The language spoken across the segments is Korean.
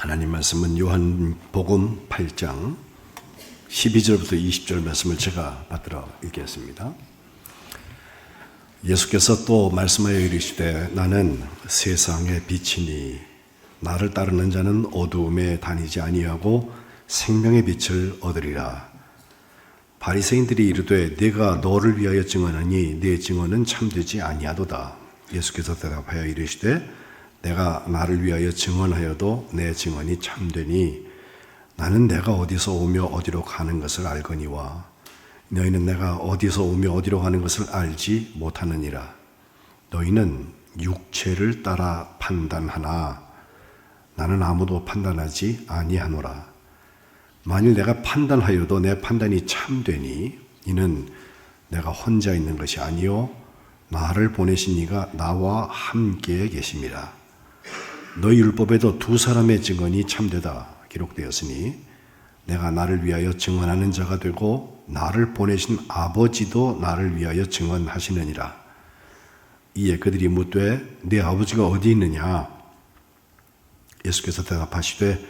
하나님 말씀은 요한복음 8장 12절부터 20절 말씀을 제가 받들어 읽겠습니다. 예수께서 또 말씀하여 이르시되 나는 세상의 빛이니 나를 따르는 자는 어두움에 다니지 아니하고 생명의 빛을 얻으리라. 바리새인들이 이르되 네가 너를 위하여 증언하니 네 증언은 참되지 아니하도다. 예수께서 대답하여 이르시되 내가 나를 위하여 증언하여도 내 증언이 참되니 나는 내가 어디서 오며 어디로 가는 것을 알거니와 너희는 내가 어디서 오며 어디로 가는 것을 알지 못하느니라. 너희는 육체를 따라 판단하나 나는 아무도 판단하지 아니하노라. 만일 내가 판단하여도 내 판단이 참되니 이는 내가 혼자 있는 것이 아니요 나를 보내신 이가 나와 함께 계심이라. 너희 율법에도 두 사람의 증언이 참되다 기록되었으니 내가 나를 위하여 증언하는 자가 되고 나를 보내신 아버지도 나를 위하여 증언하시느니라. 이에 그들이 묻되 네 아버지가 어디 있느냐? 예수께서 대답하시되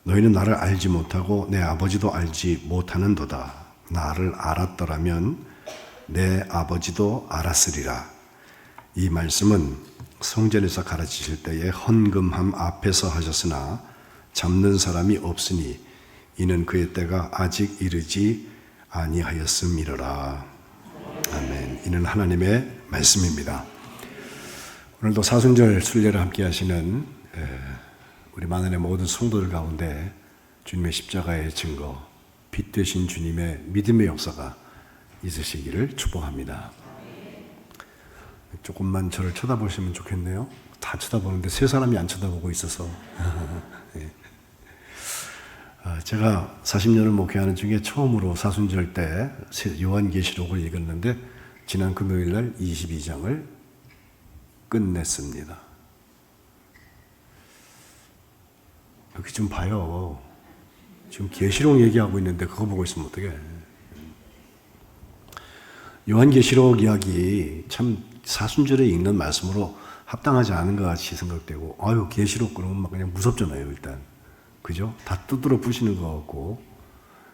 너희는 나를 알지 못하고 내 아버지도 알지 못하는도다. 나를 알았더라면 내 아버지도 알았으리라. 이 말씀은 성전에서 가르치실 때에 헌금함 앞에서 하셨으나 잡는 사람이 없으니 이는 그의 때가 아직 이르지 아니하였음이로라. 아멘. 이는 하나님의 말씀입니다. 오늘도 사순절 순례를 함께 하시는 우리 만안의 모든 성도들 가운데 주님의 십자가의 증거, 빛 되신 주님의 믿음의 역사가 있으시기를 축복합니다. 조금만 저를 쳐다보시면 좋겠네요. 다 쳐다보는데 세 사람이 안 쳐다보고 있어서. 제가 40년을 목회하는 중에 처음으로 사순절 때 요한계시록을 읽었는데 지난 금요일 날 22장을 끝냈습니다. 여기 좀 봐요. 지금 계시록 얘기하고 있는데 그거 보고 있으면 어떡해. 요한계시록 이야기 참 사순절에 읽는 말씀으로 합당하지 않은 것 같이 생각되고, 아유, 계시록 그러면 막 그냥 무섭잖아요, 일단. 그죠? 다 두드러 부시는 것 같고,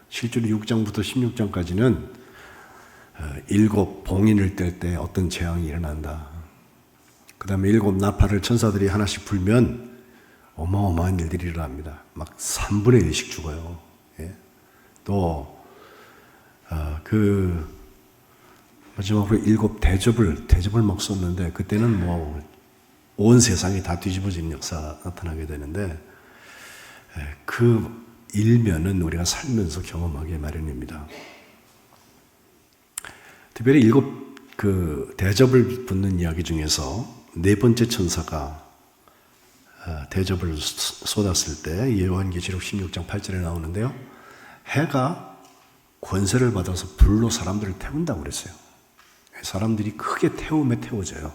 실제로 6장부터 16장까지는 7 봉인을 뗄 때 어떤 재앙이 일어난다. 그 다음에 7 나팔을 천사들이 하나씩 불면 어마어마한 일들이 일어납니다. 막 3분의 1씩 죽어요. 예? 또, 마지막으로 7 대접을 막 쏟는데, 그때는 뭐, 온 세상이 다 뒤집어지는 역사가 나타나게 되는데, 그 일면은 우리가 살면서 경험하기 마련입니다. 특별히 7 대접을 붙는 이야기 중에서 4번째 천사가 대접을 쏟았을 때 요한계시록 16장 8절에 나오는데요. 해가 권세를 받아서 불로 사람들을 태운다고 그랬어요. 사람들이 크게 태움에 태워져요.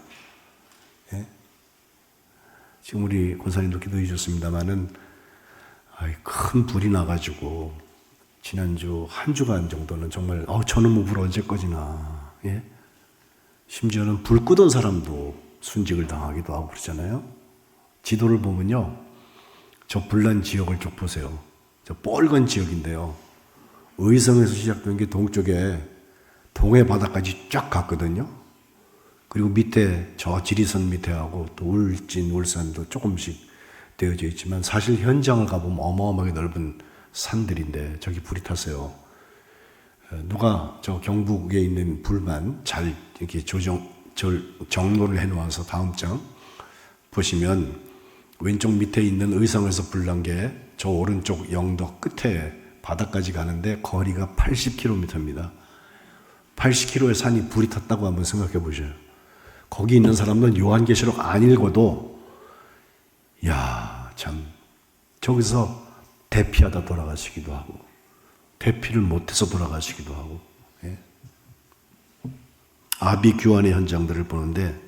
예? 지금 우리 권사님도 기도해 주셨습니다마는 큰 불이 나가지고 지난주 한 주간 정도는 정말 저놈의 불 언제 꺼지나. 예? 심지어는 불 끄던 사람도 순직을 당하기도 하고 그러잖아요. 지도를 보면요, 저 불난 지역을 쭉 보세요. 저 뻘건 지역인데요, 의성에서 시작된 게 동쪽에 동해 바다까지 쫙 갔거든요. 그리고 밑에 저 지리산 밑에 하고 또 울진, 울산도 조금씩 되어져 있지만 사실 현장을 가보면 어마어마하게 넓은 산들인데 저기 불이 탔어요. 누가 저 경북에 있는 불만 잘 이렇게 정로를 해놓아서 다음 장 보시면 왼쪽 밑에 있는 의성에서 불난 게 저 오른쪽 영도 끝에 바다까지 가는데 거리가 80km입니다. 80km의 산이 불이 탔다고 한번 생각해 보셔요. 거기 있는 사람은 요한계시록 안 읽어도 참 저기서 대피하다 돌아가시기도 하고 대피를 못해서 돌아가시기도 하고, 예? 아비규환의 현장들을 보는데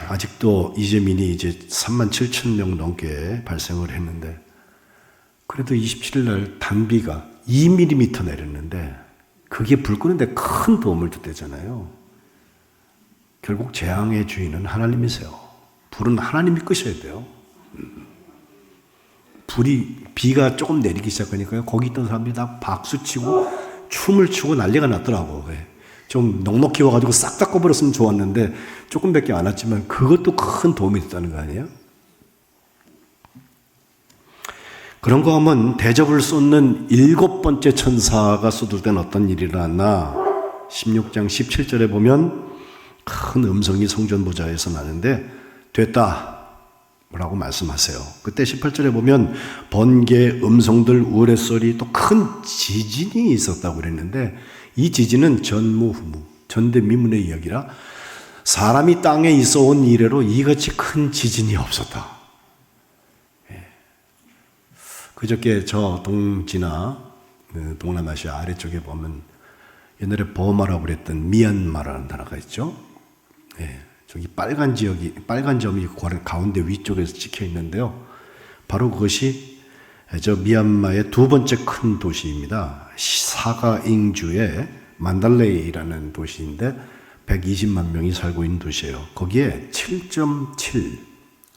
아직도 이재민이 이제 37,000명 넘게 발생을 했는데 그래도 27일 날 단비가 2mm 내렸는데 그게 불 끄는데 큰 도움을 줬대잖아요. 결국 재앙의 주인은 하나님이세요. 불은 하나님이 끄셔야 돼요. 비가 조금 내리기 시작하니까요. 거기 있던 사람들이 다 박수치고 춤을 추고 난리가 났더라고. 좀 넉넉히 와가지고 싹 다 꺼버렸으면 좋았는데 조금밖에 안 왔지만 그것도 큰 도움이 됐다는 거 아니에요? 그런 거 하면 대접을 쏟는 7번째 천사가 쏟을 땐 어떤 일이 일어났나? 16장 17절에 보면 큰 음성이 성전 보좌에서 나는데 됐다 라고 말씀하세요. 그때 18절에 보면 번개, 음성들, 우레소리 또 큰 지진이 있었다고 그랬는데 이 지진은 전무후무, 전대미문의 이야기라 사람이 땅에 있어 온 이래로 이같이 큰 지진이 없었다. 그저께 저 동지나 동남아시아 아래쪽에 보면 옛날에 버마라고 그랬던 미얀마라는 나라가 있죠. 저기 빨간 점이 가운데 위쪽에서 찍혀 있는데요. 바로 그것이 저 미얀마의 두 번째 큰 도시입니다. 사가잉주의 만달레이라는 도시인데 120만 명이 살고 있는 도시예요. 거기에 7.7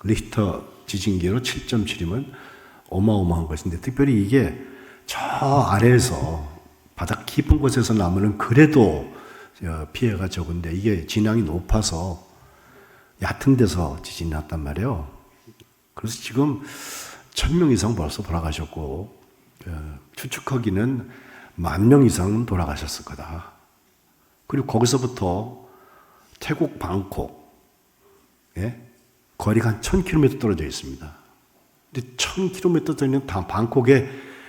리히터 지진계로 7.7이면 어마어마한 것인데 특별히 이게 저 아래에서 바닥 깊은 곳에서 나면은 그래도 피해가 적은데 이게 진앙이 높아서 얕은 데서 지진이 났단 말이에요. 그래서 지금 1000명 이상 벌써 돌아가셨고 추측하기는 10,000명 이상은 돌아가셨을 거다. 그리고 거기서부터 태국 방콕 거리가 한 1000km 떨어져 있습니다. 근데 1000km 떨어져 있는 방콕에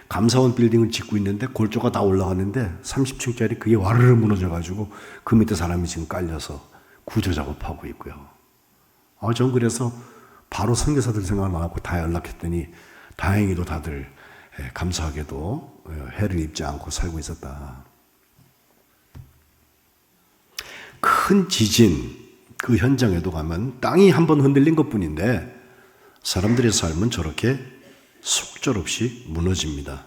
감사원 빌딩을 짓고 있는데 골조가 다 올라가는데 30층짜리 그게 와르르 무너져가지고 그 밑에 사람이 지금 깔려서 구조 작업하고 있고요. 전 그래서 바로 선교사들 생각나고 다 연락했더니 다행히도 다들 감사하게도 해를 입지 않고 살고 있었다. 큰 지진 그 현장에도 가면 땅이 한번 흔들린 것뿐인데 사람들의 삶은 저렇게 속절없이 무너집니다.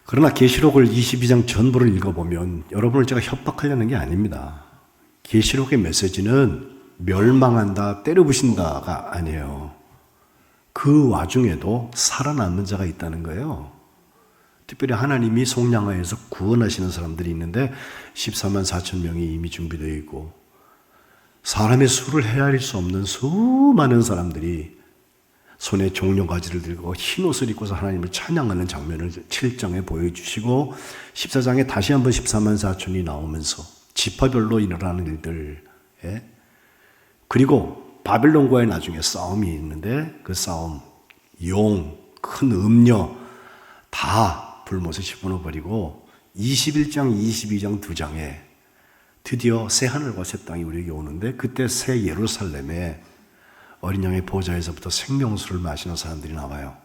그러나 계시록을 22장 전부를 읽어보면 여러분을 제가 협박하려는 게 아닙니다. 계시록의 메시지는 멸망한다, 때려부신다가 아니에요. 그 와중에도 살아남는 자가 있다는 거예요. 특별히 하나님이 속량하여서 구원하시는 사람들이 있는데 14만 4천 명이 이미 준비되어 있고 사람의 수를 헤아릴 수 없는 수많은 사람들이 손에 종려가지를 들고 흰 옷을 입고서 하나님을 찬양하는 장면을 7장에 보여주시고 14장에 다시 한번 14만 4천이 나오면서 지파별로 일어나는 일들 그리고 바벨론과의 나중에 싸움이 있는데 그 싸움 용, 큰 음녀 다 불못에 집어넣어버리고 21장, 22장 두 장에 드디어 새 하늘과 새 땅이 우리에게 오는데 그때 새 예루살렘에 어린 양의 보좌에서부터 생명수를 마시는 사람들이 나와요.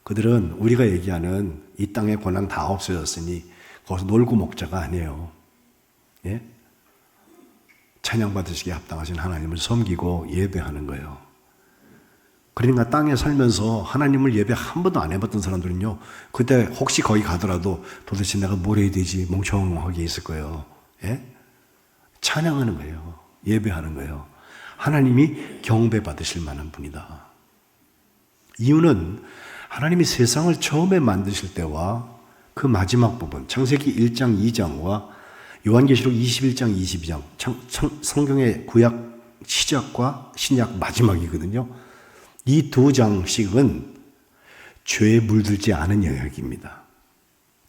그들은 우리가 얘기하는 이 땅의 고난 다 없어졌으니 거기서 놀고 먹자가 아니에요. 찬양받으시기에 합당하신 하나님을 섬기고 예배하는 거예요. 그러니까 땅에 살면서 하나님을 예배 한 번도 안 해봤던 사람들은요, 그때 혹시 거기 가더라도 도대체 내가 뭘 해야 되지 멍청하게 있을 거예요. 찬양하는 거예요. 예배하는 거예요. 하나님이 경배받으실 만한 분이다. 이유는 하나님이 세상을 처음에 만드실 때와 그 마지막 부분 창세기 1장 2장과 요한계시록 21장 22장 성경의 구약 시작과 신약 마지막이거든요. 이 두 장씩은 죄에 물들지 않은 영역입니다.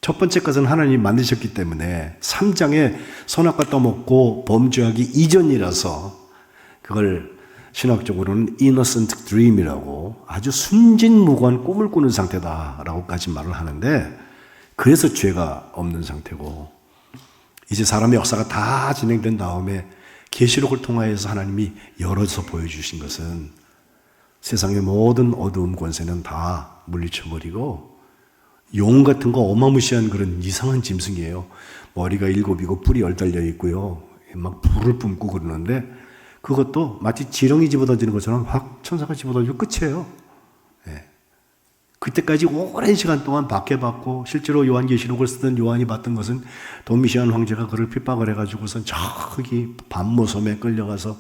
첫 번째 것은 하나님이 만드셨기 때문에 3장에 선악과 떠먹고 범죄하기 이전이라서 그걸 신학적으로는 innocent dream이라고 아주 순진무구한 꿈을 꾸는 상태다라고까지 말을 하는데 그래서 죄가 없는 상태고 이제 사람의 역사가 다 진행된 다음에 계시록을 통하여서 하나님이 열어서 보여주신 것은 세상의 모든 어두운 권세는 다 물리쳐버리고 용 같은 거 어마무시한 그런 이상한 짐승이에요. 머리가 7이고 뿔이 10달려 있고요. 막 불을 뿜고 그러는데 그것도 마치 지렁이 집어던지는 것처럼 확 천사가 집어던지고 끝이에요. 그때까지 오랜 시간 동안 박해받고 실제로 요한계시록을 쓰던 요한이 봤던 것은 도미시안 황제가 그를 핍박을 해가지고선 저기 밤모섬에 끌려가서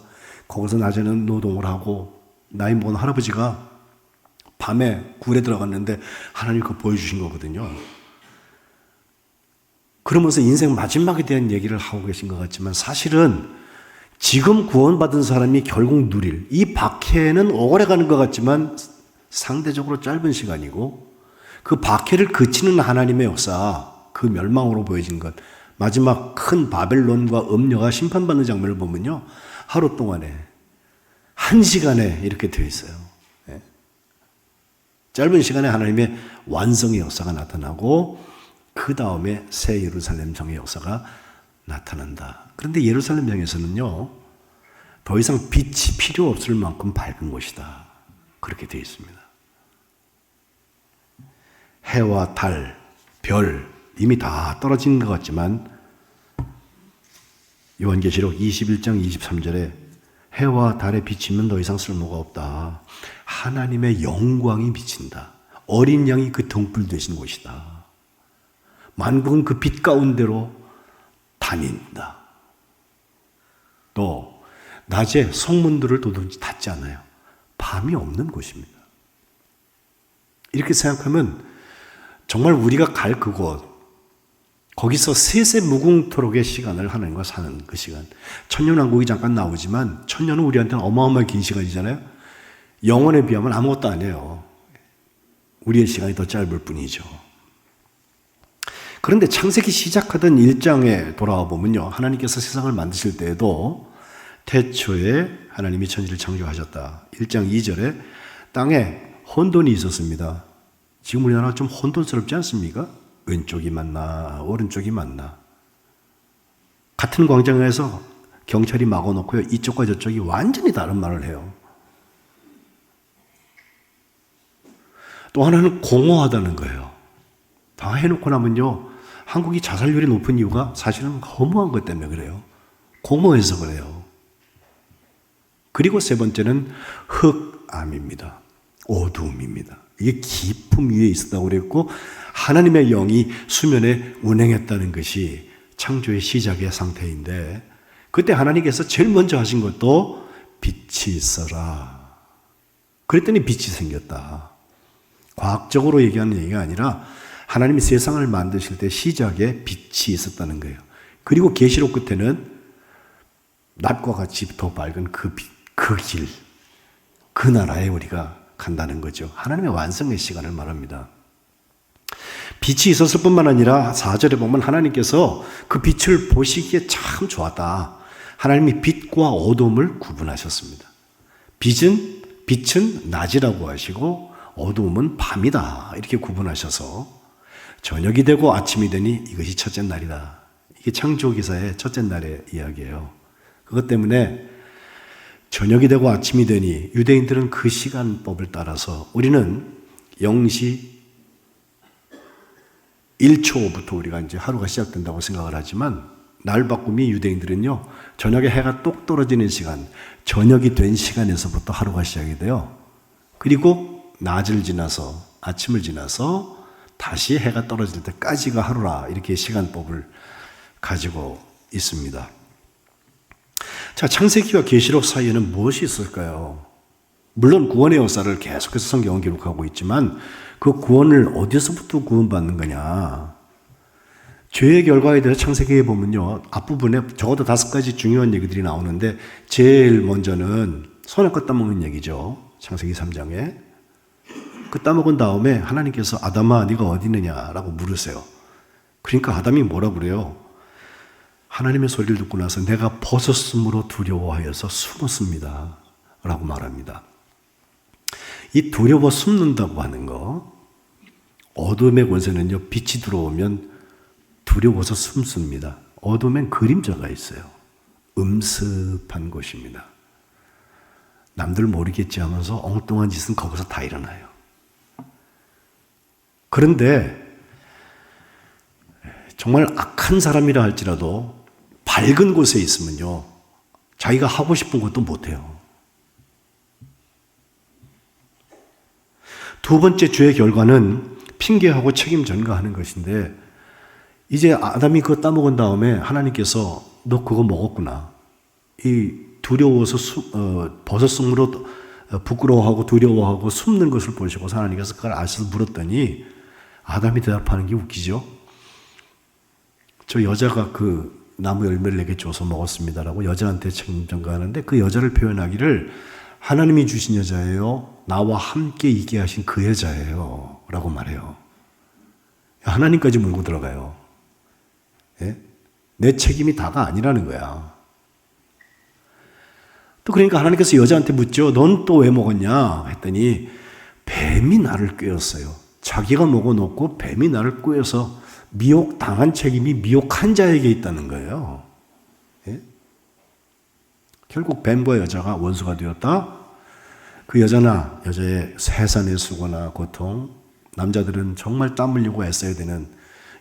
거기서 낮에는 노동을 하고 나이 먹은 할아버지가 밤에 굴에 들어갔는데 하나님 그거 보여주신 거거든요. 그러면서 인생 마지막에 대한 얘기를 하고 계신 것 같지만 사실은 지금 구원받은 사람이 결국 누릴 이 박해는 오래 가는 것 같지만 상대적으로 짧은 시간이고 그 박해를 그치는 하나님의 역사, 그 멸망으로 보여진 것, 마지막 큰 바벨론과 음녀가 심판받는 장면을 보면요, 하루 동안에 1시간에 이렇게 되어 있어요. 짧은 시간에 하나님의 완성의 역사가 나타나고 그 다음에 새 예루살렘 성의 역사가 나타난다. 그런데 예루살렘 성에서는요, 더 이상 빛이 필요 없을 만큼 밝은 곳이다. 그렇게 되어 있습니다. 해와 달, 별 이미 다 떨어진 것 같지만 요한계시록 21장 23절에 해와 달에 비치면 더 이상 쓸모가 없다. 하나님의 영광이 비친다. 어린 양이 그 등불 되신 곳이다. 만국은 그 빛 가운데로 다닌다. 또 낮에 성문들을 도둑이 닫지 않아요. 밤이 없는 곳입니다. 이렇게 생각하면 정말 우리가 갈 그곳, 거기서 세세무궁토록의 시간을 하나님과 사는 그 시간. 천년왕국이 잠깐 나오지만 천년은 우리한테는 어마어마한 긴 시간이잖아요. 영원에 비하면 아무것도 아니에요. 우리의 시간이 더 짧을 뿐이죠. 그런데 창세기 시작하던 1장에 돌아와 보면요, 하나님께서 세상을 만드실 때에도 태초에 하나님이 천지를 창조하셨다. 1장 2절에 땅에 혼돈이 있었습니다. 지금 우리나라가 좀 혼돈스럽지 않습니까? 왼쪽이 맞나 오른쪽이 맞나. 같은 광장에서 경찰이 막아놓고요, 이쪽과 저쪽이 완전히 다른 말을 해요. 또 하나는 공허하다는 거예요. 다 해놓고 나면요, 한국이 자살률이 높은 이유가 사실은 허무한 것 때문에 그래요. 공허해서 그래요. 그리고 세 번째는 흑암입니다. 어두움입니다. 이게 깊음 위에 있었다고 그랬고, 하나님의 영이 수면에 운행했다는 것이 창조의 시작의 상태인데, 그때 하나님께서 제일 먼저 하신 것도 빛이 있어라. 그랬더니 빛이 생겼다. 과학적으로 얘기하는 얘기가 아니라 하나님이 세상을 만드실 때 시작에 빛이 있었다는 거예요. 그리고 계시록 끝에는 낮과 같이 더 밝은 그 빛, 그 길, 그 나라에 우리가 간다는 거죠. 하나님의 완성의 시간을 말합니다. 빛이 있었을 뿐만 아니라 4절에 보면 하나님께서 그 빛을 보시기에 참 좋았다. 하나님이 빛과 어둠을 구분하셨습니다. 빛은 낮이라고 하시고 어두움은 밤이다. 이렇게 구분하셔서 저녁이 되고 아침이 되니 이것이 첫째 날이다. 이게 창조기사의 첫째 날의 이야기예요. 그것 때문에 저녁이 되고 아침이 되니 유대인들은 그 시간법을 따라서 우리는 0시 1초부터 우리가 이제 하루가 시작된다고 생각을 하지만 날 바꿈이 유대인들은요, 저녁에 해가 똑 떨어지는 시간, 저녁이 된 시간에서부터 하루가 시작이 돼요. 그리고 낮을 지나서 아침을 지나서 다시 해가 떨어질 때까지가 하루라, 이렇게 시간법을 가지고 있습니다. 자, 창세기와 계시록 사이에는 무엇이 있을까요? 물론 구원의 역사를 계속해서 성경은 기록하고 있지만 그 구원을 어디서부터 구원받는 거냐? 죄의 결과에 대해서 창세기에 보면요, 앞부분에 적어도 5가지 중요한 얘기들이 나오는데 제일 먼저는 손에 껏 따먹는 얘기죠. 창세기 3장에. 그 따먹은 다음에 하나님께서 아담아 네가 어디 있느냐라고 물으세요. 그러니까 아담이 뭐라 그래요? 하나님의 소리를 듣고 나서 내가 벗었으므로 두려워하여서 숨었습니다 라고 말합니다. 이 두려워 숨는다고 하는 거, 어둠의 권세는요, 빛이 들어오면 두려워서 숨습니다. 어둠엔 그림자가 있어요. 음습한 곳입니다. 남들 모르겠지 하면서 엉뚱한 짓은 거기서 다 일어나요. 그런데 정말 악한 사람이라 할지라도 밝은 곳에 있으면요, 자기가 하고 싶은 것도 못해요. 두 번째 죄의 결과는 핑계하고 책임 전가하는 것인데, 이제 아담이 그거 따먹은 다음에 하나님께서 너 그거 먹었구나, 이 두려워서 벗었으므로 부끄러워하고 두려워하고 숨는 것을 보시고 하나님께서 그걸 아셔서 물었더니 아담이 대답하는 게 웃기죠. 저 여자가 그 나무 열매를 내게 줘서 먹었습니다라고 여자한테 책임 전가하는데 그 여자를 표현하기를 하나님이 주신 여자예요. 나와 함께 있게 하신 그 여자예요. 라고 말해요. 하나님까지 물고 들어가요. 예? 내 책임이 다가 아니라는 거야. 또 그러니까 하나님께서 여자한테 묻죠. 넌 또 왜 먹었냐? 했더니 뱀이 나를 꿰었어요. 자기가 먹어놓고 뱀이 나를 꿰어서 미혹당한 책임이 미혹한 자에게 있다는 거예요. 예? 결국 뱀과 여자가 원수가 되었다. 그 여자의 세산의 수고나 고통, 남자들은 정말 땀 흘리고 애써야 되는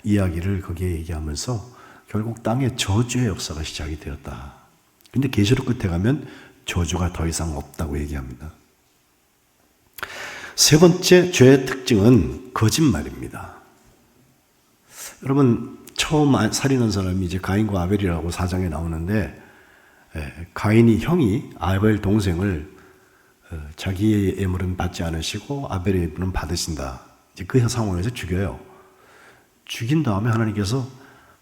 이야기를 거기에 얘기하면서 결국 땅에 저주의 역사가 시작이 되었다. 근데 계시록 끝에 가면 저주가 더 이상 없다고 얘기합니다. 세 번째 죄의 특징은 거짓말입니다. 여러분, 처음 살인한 사람이 이제 가인과 아벨이라고 4장에 나오는데, 가인이 형이 아벨 동생을 자기의 예물은 받지 않으시고 아벨의 예물은 받으신다. 이제 그 상황에서 죽여요. 죽인 다음에 하나님께서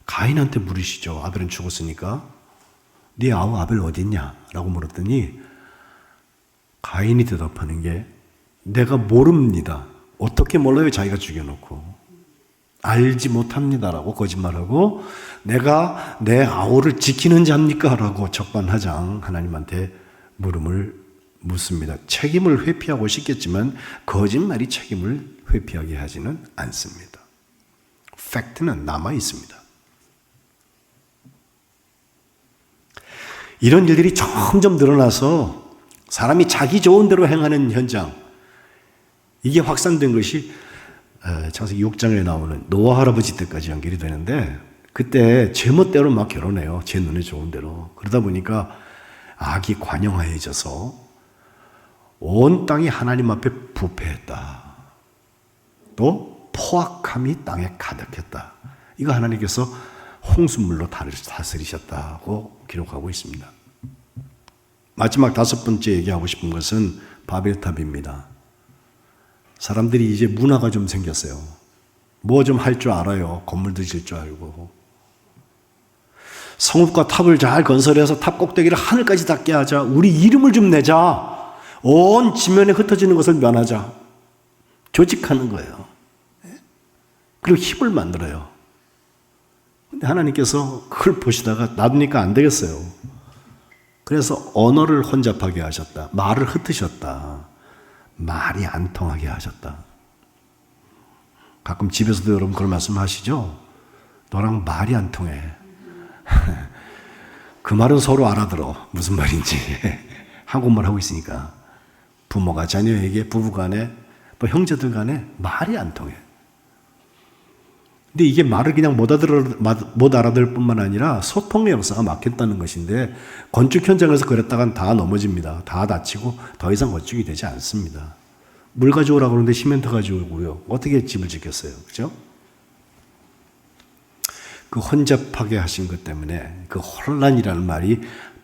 가인한테 물으시죠. 아벨은 죽었으니까. 네 아우 아벨 어디 있냐? 라고 물었더니 가인이 대답하는 게 내가 모릅니다. 어떻게 몰라요? 자기가 죽여놓고. 알지 못합니다라고 거짓말하고 내가 내 아우를 지키는 자입니까? 라고 적반하장 하나님한테 물음을 묻습니다. 책임을 회피하고 싶겠지만 거짓말이 책임을 회피하게 하지는 않습니다. 팩트는 남아 있습니다. 이런 일들이 점점 늘어나서 사람이 자기 좋은 대로 행하는 현장, 이게 확산된 것이 창세기 6장에 나오는 노아 할아버지 때까지 연결이 되는데 그때 제멋대로 막 결혼해요. 제 눈에 좋은 대로. 그러다 보니까 악이 관영하여져서 온 땅이 하나님 앞에 부패했다. 또 포악함이 땅에 가득했다. 이거 하나님께서 홍수물로 다스리셨다고 기록하고 있습니다. 마지막 5번째 얘기하고 싶은 것은 바벨탑입니다. 사람들이 이제 문화가 좀 생겼어요. 뭐 좀 할 줄 알아요. 건물도 질 줄 알고. 성읍과 탑을 잘 건설해서 탑 꼭대기를 하늘까지 닿게 하자. 우리 이름을 좀 내자. 온 지면에 흩어지는 것을 면하자. 조직하는 거예요. 그리고 힘을 만들어요. 근데 하나님께서 그걸 보시다가 놔두니까 안 되겠어요. 그래서 언어를 혼잡하게 하셨다. 말을 흩으셨다. 말이 안 통하게 하셨다. 가끔 집에서도 여러분 그런 말씀 하시죠? 너랑 말이 안 통해. 그 말은 서로 알아들어. 무슨 말인지. 한국말 하고 있으니까. 부모가 자녀에게, 부부간에, 또 형제들 간에 말이 안 통해. 근데 이게 말을 그냥 못 알아들을 뿐만 아니라 소통의 역사가 막혔다는 것인데 건축 현장에서 그랬다간 다 넘어집니다. 다 다치고 더 이상 건축이 되지 않습니다. 물 가져오라고 그러는데 시멘트 가져오고요. 어떻게 집을 짓겠어요? 그죠? 그 혼잡하게 하신 것 때문에 그 혼란이라는 말이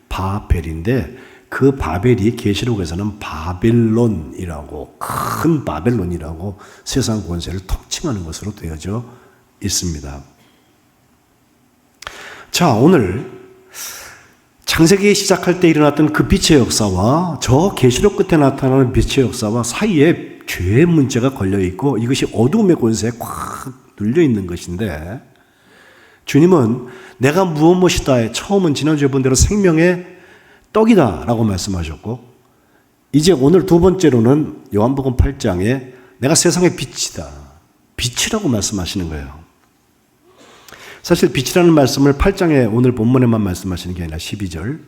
바벨인데 그 바벨이 계시록에서는 바벨론이라고 큰 바벨론이라고 세상 권세를 통칭하는 것으로 되어져 있습니다. 자, 오늘 창세기 시작할 때 일어났던 그 빛의 역사와 저 계시록 끝에 나타나는 빛의 역사와 사이에 죄의 문제가 걸려 있고 이것이 어두움의 권세에 꽉 눌려 있는 것인데 주님은 내가 무엇이다에 처음은 지난주에 본 대로 생명의 떡이다 라고 말씀하셨고 이제 오늘 두 번째로는 요한복음 8장에 내가 세상의 빛이다. 빛이라고 말씀하시는 거예요. 사실 빛이라는 말씀을 8장에 오늘 본문에만 말씀하시는 게 아니라 12절,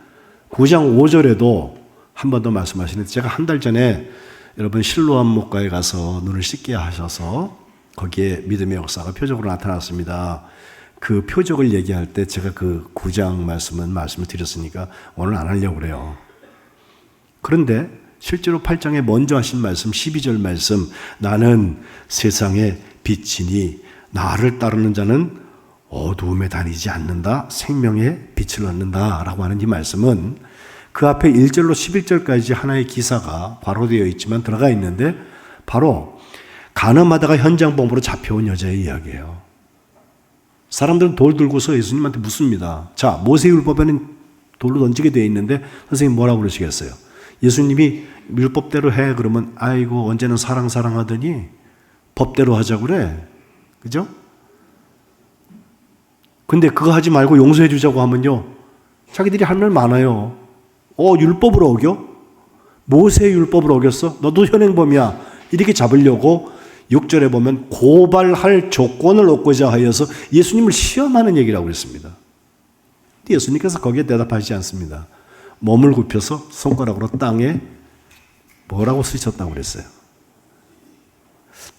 9장 5절에도 한 번 더 말씀하시는데 제가 한 달 전에 여러분 실로암 목가에 가서 눈을 씻게 하셔서 거기에 믿음의 역사가 표적으로 나타났습니다. 그 표적을 얘기할 때 제가 그 9장 말씀을 드렸으니까 오늘 안 하려고 그래요. 그런데 실제로 8장에 먼저 하신 말씀 12절 말씀 나는 세상의 빛이니 나를 따르는 자는 어두움에 다니지 않는다. 생명의 빛을 얻는다 라고 하는 이 말씀은 그 앞에 1절로 11절까지 하나의 기사가 바로되어 있지만 들어가 있는데 바로 간음하다가 현장범으로 잡혀온 여자의 이야기예요. 사람들은 돌 들고서 예수님한테 묻습니다. 자, 모세율법에는 돌로 던지게 되어 있는데 선생님 뭐라고 그러시겠어요? 예수님이 율법대로 해 그러면 아이고 언제는 사랑하더니 법대로 하자고 그래. 그죠? 근데 그거 하지 말고 용서해 주자고 하면요. 자기들이 할 말 많아요. 율법을 어겨? 모세의 율법을 어겼어? 너도 현행범이야. 이렇게 잡으려고 6절에 보면 고발할 조건을 얻고자 하여서 예수님을 시험하는 얘기라고 했습니다. 근데 예수님께서 거기에 대답하지 않습니다. 몸을 굽혀서 손가락으로 땅에 뭐라고 쓰셨다고 그랬어요?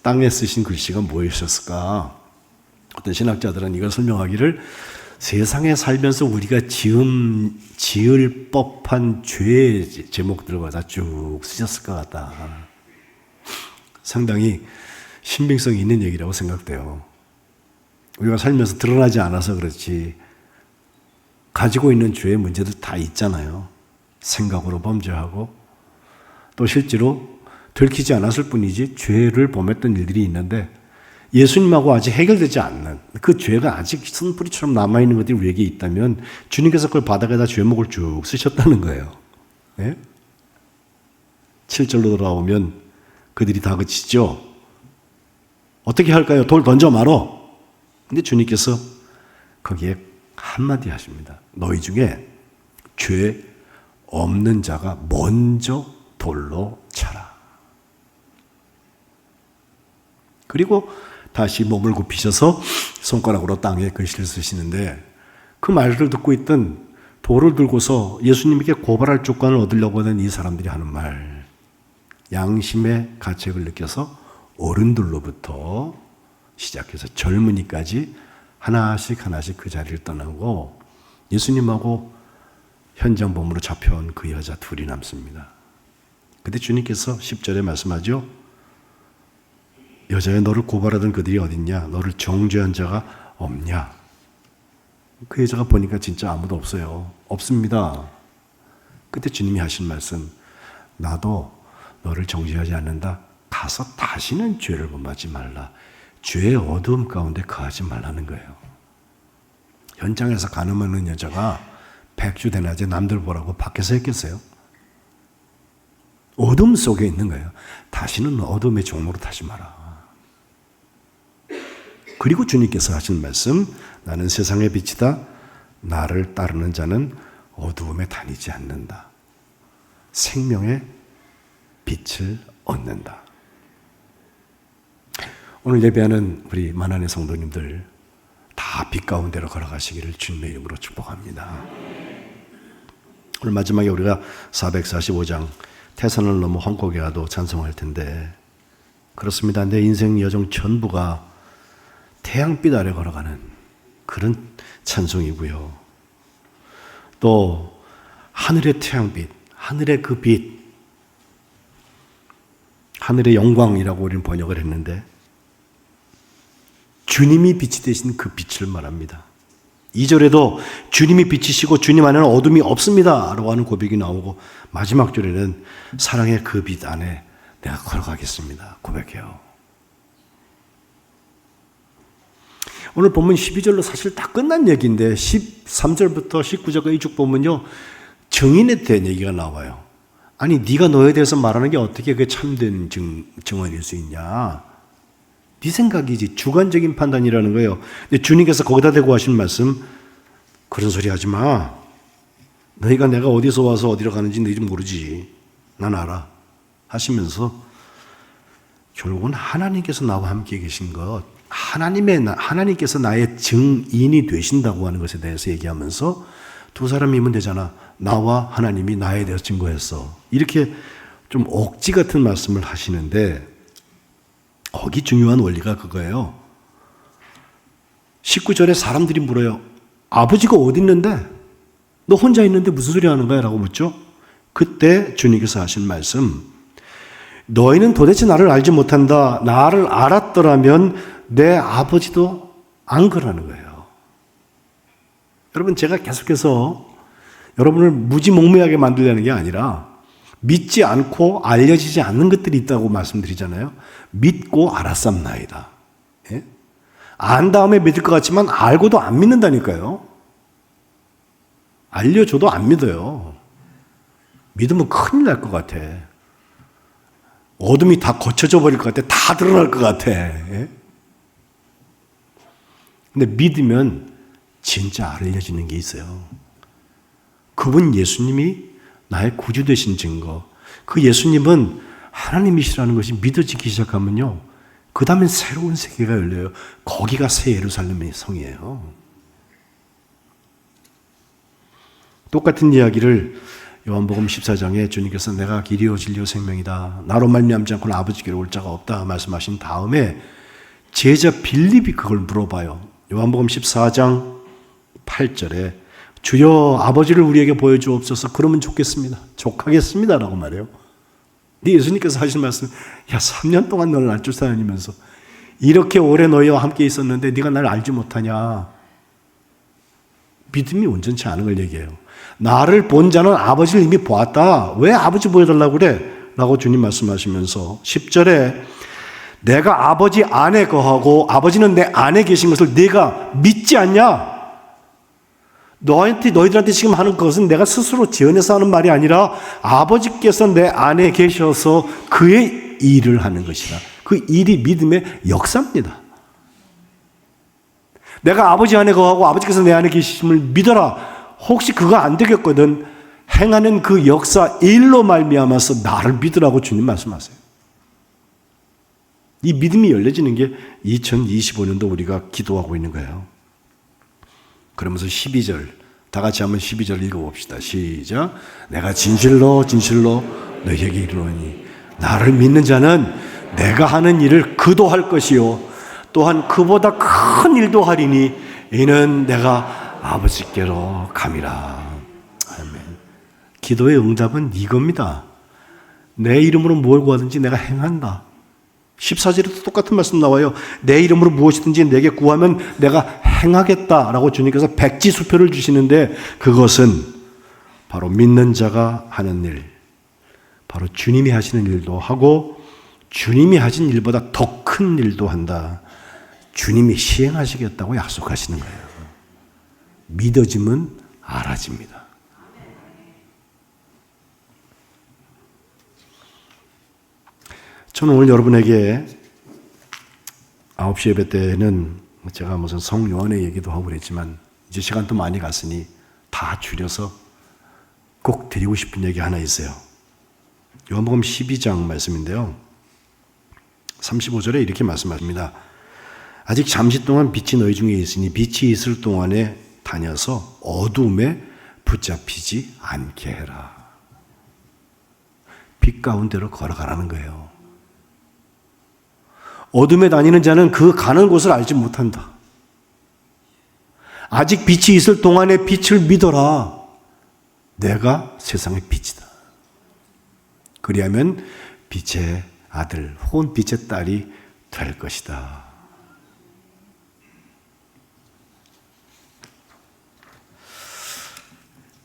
땅에 쓰신 글씨가 뭐였을까? 어떤 신학자들은 이걸 설명하기를 세상에 살면서 우리가 지을 법한 죄의 제목들과 다 쭉 쓰셨을 것 같다. 상당히 신빙성이 있는 얘기라고 생각돼요. 우리가 살면서 드러나지 않아서 그렇지 가지고 있는 죄의 문제들 다 있잖아요. 생각으로 범죄하고 또 실제로 들키지 않았을 뿐이지 죄를 범했던 일들이 있는데 예수님하고 아직 해결되지 않는 그 죄가 아직 쓴뿌리처럼 남아있는 것들이 우리에게 있다면 주님께서 그걸 바닥에다 죄목을 쭉 쓰셨다는 거예요. 네? 7절로 돌아오면 그들이 다 그치죠. 어떻게 할까요? 돌 던져 말어. 근데 주님께서 거기에 한마디 하십니다. 너희 중에 죄 없는 자가 먼저 돌로 차라. 그리고 다시 몸을 굽히셔서 손가락으로 땅에 글씨를 쓰시는데 그 말을 듣고 있던 돌을 들고서 예수님에게 고발할 조건을 얻으려고 하는 이 사람들이 하는 말, 양심의 가책을 느껴서 어른들로부터 시작해서 젊은이까지 하나씩 그 자리를 떠나고 예수님하고 현장범으로 잡혀온 그 여자 둘이 남습니다. 그때 주님께서 10절에 말씀하죠. 여자야 너를 고발하던 그들이 어딨냐? 너를 정죄한 자가 없냐? 그 여자가 보니까 진짜 아무도 없어요. 없습니다. 그때 주님이 하신 말씀, 나도 너를 정죄하지 않는다. 가서 다시는 죄를 범하지 말라. 죄의 어두움 가운데 거하지 말라는 거예요. 현장에서 간음하는 여자가 백주대낮에 남들 보라고 밖에서 했겠어요? 어둠 속에 있는 거예요. 다시는 어둠의 종로로 타지 마라. 그리고 주님께서 하신 말씀, 나는 세상의 빛이다. 나를 따르는 자는 어두움에 다니지 않는다. 생명의 빛을 얻는다. 오늘 예배하는 우리 만안의 성도님들 다 빛 가운데로 걸어가시기를 주님의 이름으로 축복합니다. 오늘 마지막에 우리가 445장 태산을 넘어 황곡에 가도 찬송할 텐데 그렇습니다. 내 인생 여정 전부가 태양빛 아래 걸어가는 그런 찬송이고요. 또 하늘의 태양빛, 하늘의 그 빛, 하늘의 영광이라고 우리는 번역을 했는데 주님이 빛이 되신 그 빛을 말합니다. 2절에도 주님이 빛이시고 주님 안에는 어둠이 없습니다 라고 하는 고백이 나오고 마지막 절에는 사랑의 그 빛 안에 내가 걸어가겠습니다 고백해요. 오늘 본문 12절로 사실 다 끝난 얘기인데 13절부터 19절까지 쭉 보면요 증인에 대한 얘기가 나와요. 아니 네가 너에 대해서 말하는 게 어떻게 그게 참된 증언일 수 있냐. 네 생각이지 주관적인 판단이라는 거예요. 근데 주님께서 거기다 대고 하신 말씀 그런 소리 하지 마. 너희가 내가 어디서 와서 어디로 가는지 너희 좀 모르지. 난 알아. 하시면서 결국은 하나님께서 나와 함께 계신 것 하나님께서 나의 증인이 되신다고 하는 것에 대해서 얘기하면서 두 사람이면 되잖아. 나와 하나님이 나에 대해서 증거했어. 이렇게 좀 억지 같은 말씀을 하시는데 거기 중요한 원리가 그거예요. 19절에 사람들이 물어요. 아버지가 어디 있는데? 너 혼자 있는데 무슨 소리 하는 거야? 라고 묻죠. 그때 주님께서 하신 말씀 너희는 도대체 나를 알지 못한다. 나를 알았더라면 내 아버지도 안 그러는 거예요. 여러분 제가 계속해서 여러분을 무지몽매하게 만들려는 게 아니라 믿지 않고 알려지지 않는 것들이 있다고 말씀드리잖아요. 믿고 알았삼나이다. 예? 안 다음에 믿을 것 같지만 알고도 안 믿는다니까요. 알려줘도 안 믿어요. 믿으면 큰일 날 것 같아. 어둠이 다 거쳐져 버릴 것 같아. 다 드러날 것 같아. 예? 근데 믿으면 진짜 알려지는 게 있어요. 그분 예수님이 나의 구주 되신 증거. 그 예수님은 하나님이시라는 것이 믿어지기 시작하면요. 그 다음엔 새로운 세계가 열려요. 거기가 새 예루살렘의 성이에요. 똑같은 이야기를 요한복음 14장에 주님께서 내가 길이요 진리요 생명이다. 나로 말미암지 않고는 아버지께로 올 자가 없다 말씀하신 다음에 제자 빌립이 그걸 물어봐요. 요한복음 14장 8절에 주여 아버지를 우리에게 보여주옵소서. 그러면 좋겠습니다. 족하겠습니다 라고 말해요. 근데 예수님께서 하신 말씀, 야 3년 동안 너를 알 줄 사람이면서 이렇게 오래 너희와 함께 있었는데 네가 나를 알지 못하냐. 믿음이 온전치 않은 걸 얘기해요. 나를 본 자는 아버지를 이미 보았다. 왜 아버지 보여달라고 그래? 라고 주님 말씀하시면서 10절에 내가 아버지 안에 거하고 아버지는 내 안에 계신 것을 네가 믿지 않냐? 너희들한테 지금 하는 것은 내가 스스로 지어내서 하는 말이 아니라 아버지께서 내 안에 계셔서 그의 일을 하는 것이다. 그 일이 믿음의 역사입니다. 내가 아버지 안에 거하고 아버지께서 내 안에 계심을 믿어라. 혹시 그거 안 되겠거든. 행하는 그 역사 일로 말미암아서 나를 믿으라고 주님 말씀하세요. 이 믿음이 열려지는 게 2025년도 우리가 기도하고 있는 거예요. 그러면서 12절 다 같이 한번 12절 읽어봅시다. 시작. 내가 진실로 진실로 너희에게 이르노니 나를 믿는 자는 내가 하는 일을 그도 할 것이요 또한 그보다 큰 일도 하리니 이는 내가 아버지께로 감이라. 아멘. 기도의 응답은 이겁니다. 내 이름으로 무엇을 구하든지 내가 행한다. 14절에도 똑같은 말씀 나와요. 내 이름으로 무엇이든지 내게 구하면 내가 행하겠다라고 주님께서 백지수표를 주시는데 그것은 바로 믿는 자가 하는 일, 바로 주님이 하시는 일도 하고 주님이 하신 일보다 더 큰 일도 한다. 주님이 시행하시겠다고 약속하시는 거예요. 믿어지면 알아집니다. 저는 오늘 여러분에게 9시 예배 때는 제가 무슨 성요한의 얘기도 하고 그랬지만 이제 시간도 많이 갔으니 다 줄여서 꼭 드리고 싶은 얘기 하나 있어요. 요한복음 12장 말씀인데요. 35절에 이렇게 말씀하십니다. 아직 잠시 동안 빛이 너희 중에 있으니 빛이 있을 동안에 다녀서 어둠에 붙잡히지 않게 해라. 빛 가운데로 걸어가라는 거예요. 어둠에 다니는 자는 그 가는 곳을 알지 못한다. 아직 빛이 있을 동안에 빛을 믿어라. 내가 세상의 빛이다. 그리하면 빛의 아들 혹은 빛의 딸이 될 것이다.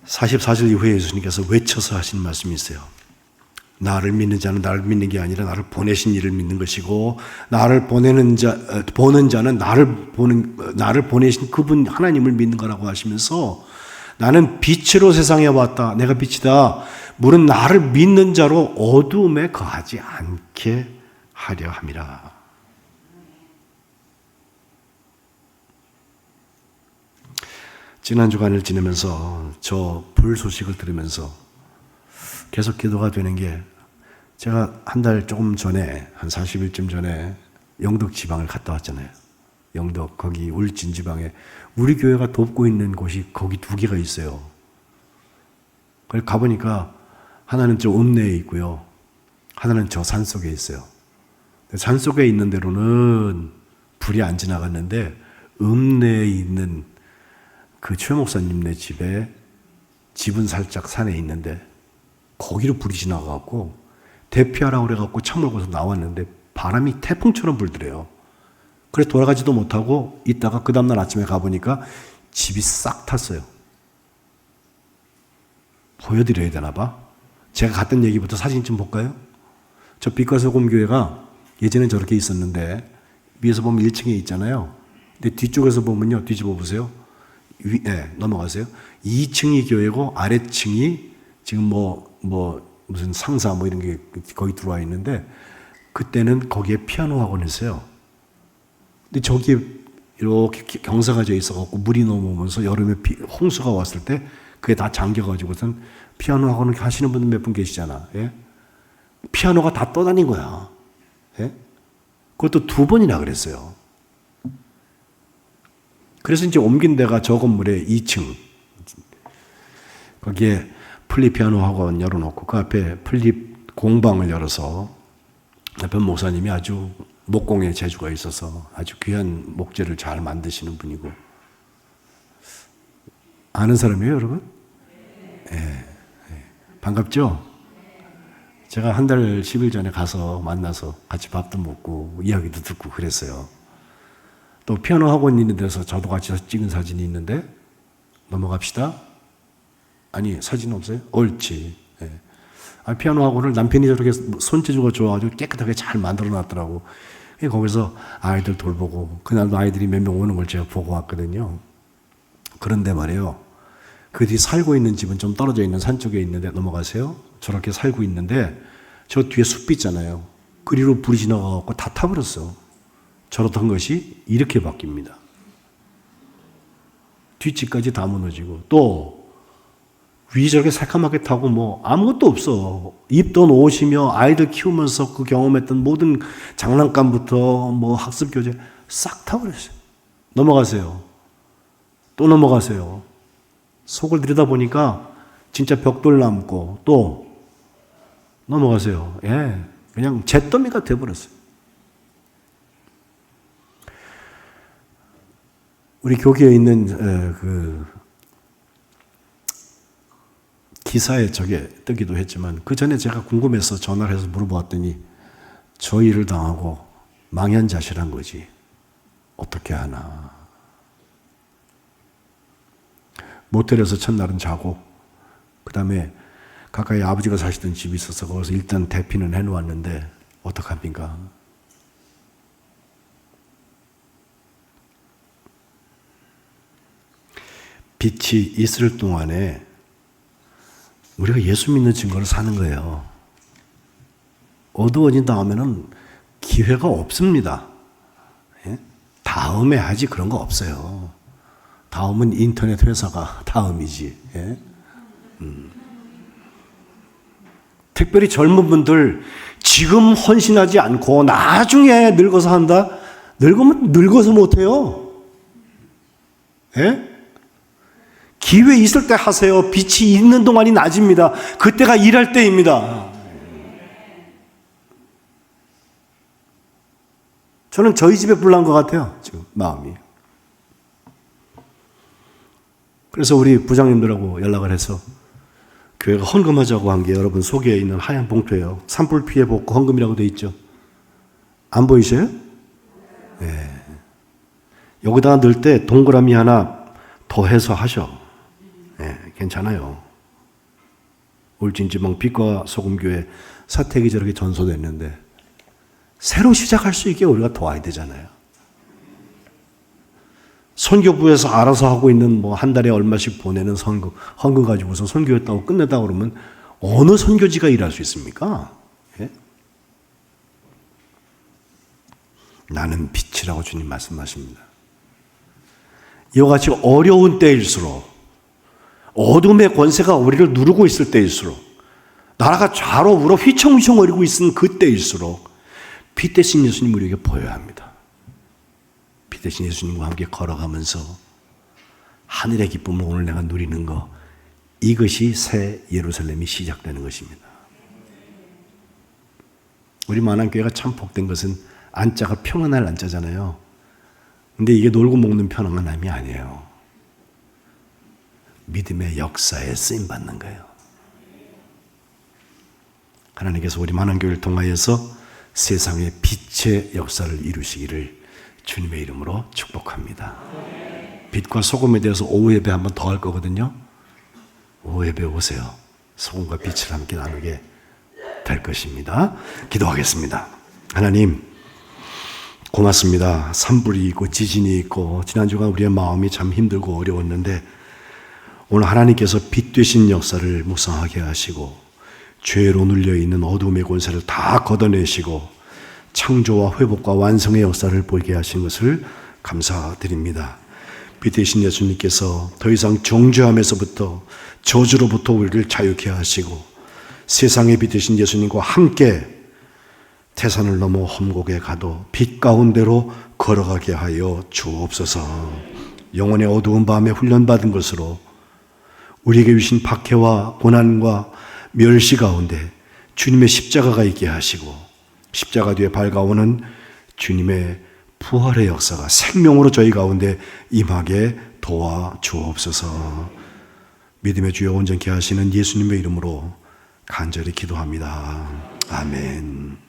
(44절) 이후에 예수님께서 외쳐서 하신 말씀이 있어요. 나를 믿는 자는 나를 믿는 게 아니라 나를 보내신 이를 믿는 것이고 나를 보는 자는 나를 보내신 그분 하나님을 믿는 거라고 하시면서 나는 빛으로 세상에 왔다. 내가 빛이다. 물은 나를 믿는 자로 어두움에 거하지 않게 하려 함이라. 지난 주간을 지내면서 저 불 소식을 들으면서 계속 기도가 되는 게 제가 한 달 조금 전에 한 40일쯤 전에 영덕 지방을 갔다 왔잖아요. 영덕 거기 울진 지방에 우리 교회가 돕고 있는 곳이 거기 2개가 있어요. 그래서 가보니까 하나는 저 읍내에 있고요. 하나는 저 산속에 있어요. 산속에 있는 데로는 불이 안 지나갔는데 읍내에 있는 그 최 목사님네 집은 살짝 산에 있는데 거기로 불이 지나가고 대피하라고 그래갖고 차 몰고서 나왔는데 바람이 태풍처럼 불더래요. 그래서 돌아가지도 못하고 있다가 그 다음날 아침에 가보니까 집이 싹 탔어요. 보여드려야 되나 봐. 제가 갔던 얘기부터 사진 좀 볼까요? 저 빛과 소금 교회가 예전엔 저렇게 있었는데 위에서 보면 1층에 있잖아요. 근데 뒤쪽에서 보면요. 뒤집어 보세요. 넘어가세요. 2층이 교회고 아래층이 지금 무슨 상사 이런 게 거기 들어와 있는데 그때는 거기에 피아노 학원을 했어요. 근데 저기에 이렇게 경사가 져 있어갖고 물이 넘어오면서 여름에 홍수가 왔을 때 그게 다 잠겨가지고선 피아노 학원을 하시는 분들 몇 분 계시잖아. 예? 피아노가 다 떠다닌 거야. 예? 그것도 2번이나 그랬어요. 그래서 이제 옮긴 데가 저 건물의 2층. 거기에 플립 피아노 학원 열어놓고 그 앞에 플립 공방을 열어서 옆에 목사님이 아주 목공에 재주가 있어서 아주 귀한 목재를 잘 만드시는 분이고. 아는 사람이에요, 여러분? 예. 반갑죠? 제가 한 달 10일 전에 가서 만나서 같이 밥도 먹고 이야기도 듣고 그랬어요. 또 피아노 학원 있는 데서 저도 같이 찍은 사진이 있는데 넘어갑시다. 아니 사진 없어요? 옳지. 예. 피아노 학원을 남편이 저렇게 손재주가 좋아가지고 깨끗하게 잘 만들어 놨더라고. 거기서 아이들 돌보고 그날도 아이들이 몇 명 오는 걸 제가 보고 왔거든요. 그런데 말이에요. 그 뒤 살고 있는 집은 좀 떨어져 있는 산 쪽에 있는데 넘어가세요. 저렇게 살고 있는데 저 뒤에 숲이 있잖아요. 그리로 불이 지나가고 다 타버렸어. 저렇던 것이 이렇게 바뀝니다. 뒷집까지 다 무너지고 또 위 저렇게 새카맣게 타고 아무것도 없어. 입던 옷이며 아이들 키우면서 그 경험했던 모든 장난감부터 학습 교재 싹 타버렸어요. 넘어가세요. 또 넘어가세요. 속을 들여다보니까 진짜 벽돌 남고 또 넘어가세요. 예, 그냥 잿더미가 돼버렸어요. 우리 교계에 있는 그 기사에 저게 뜨기도 했지만 그 전에 제가 궁금해서 전화를 해서 물어보았더니 저 일을 당하고 망연자실한 거지. 어떻게 하나. 모텔에서 첫날은 자고 그 다음에 가까이 아버지가 사시던 집이 있어서 거기서 일단 대피는 해놓았는데 어떡합니까? 빛이 있을 동안에 우리가 예수 믿는 증거를 사는 거예요. 어두워진 다음에는 기회가 없습니다. 예? 다음에 하지 그런 거 없어요. 다음은 인터넷 회사가 다음이지. 예? 특별히 젊은 분들 지금 헌신하지 않고 나중에 늙어서 한다? 늙으면 늙어서 못해요. 예? 기회 있을 때 하세요. 빛이 있는 동안이 낮입니다. 그때가 일할 때입니다. 저는 저희 집에 불난 것 같아요. 지금 마음이. 그래서 우리 부장님들하고 연락을 해서 교회가 헌금하자고 한 게 여러분 속에 있는 하얀 봉투예요. 산불 피해 복구 헌금이라고 돼 있죠. 안 보이세요? 네. 여기다가 넣을 때 동그라미 하나 더해서 하셔. 네, 괜찮아요. 울진지방 빛과 소금교회 사택이 저렇게 전소됐는데 새로 시작할 수 있게 우리가 도와야 되잖아요. 선교부에서 알아서 하고 있는 한 달에 얼마씩 보내는 헌금 가지고서 선교했다고 끝냈다고 그러면 어느 선교지가 일할 수 있습니까? 예? 나는 빛이라고 주님 말씀하십니다. 이와 같이 어려운 때일수록 어둠의 권세가 우리를 누르고 있을 때일수록 나라가 좌로 우로 휘청휘청거리고 있는 그때일수록 빛 대신 예수님 우리에게 보여야 합니다. 빛 대신 예수님과 함께 걸어가면서 하늘의 기쁨을 오늘 내가 누리는 것, 이것이 새 예루살렘이 시작되는 것입니다. 우리 만안교회가 참 복된 것은 안자가 평안할 안자잖아요. 근데 이게 놀고 먹는 평안함이 아니에요. 믿음의 역사에 쓰임받는 거예요. 하나님께서 우리 만안교회를 통하여서 세상에 빛의 역사를 이루시기를 주님의 이름으로 축복합니다. 빛과 소금에 대해서 오후 예배 한번 더 할 거거든요. 오후 예배 오세요. 소금과 빛을 함께 나누게 될 것입니다. 기도하겠습니다. 하나님, 고맙습니다. 산불이 있고 지진이 있고 지난주가 우리의 마음이 참 힘들고 어려웠는데 오늘 하나님께서 빛 되신 역사를 묵상하게 하시고 죄로 눌려있는 어둠의 권세를 다 걷어내시고 창조와 회복과 완성의 역사를 보이게 하신 것을 감사드립니다. 빛 되신 예수님께서 더 이상 정죄함에서부터 저주로부터 우리를 자유케 하시고 세상에 빛 되신 예수님과 함께 태산을 넘어 험곡에 가도 빛 가운데로 걸어가게 하여 주옵소서. 영혼의 어두운 밤에 훈련받은 것으로 우리에게 주신 박해와 고난과 멸시 가운데 주님의 십자가가 있게 하시고 십자가 뒤에 밝아오는 주님의 부활의 역사가 생명으로 저희 가운데 임하게 도와 주옵소서. 믿음의 주여 온전케 하시는 예수님의 이름으로 간절히 기도합니다. 아멘.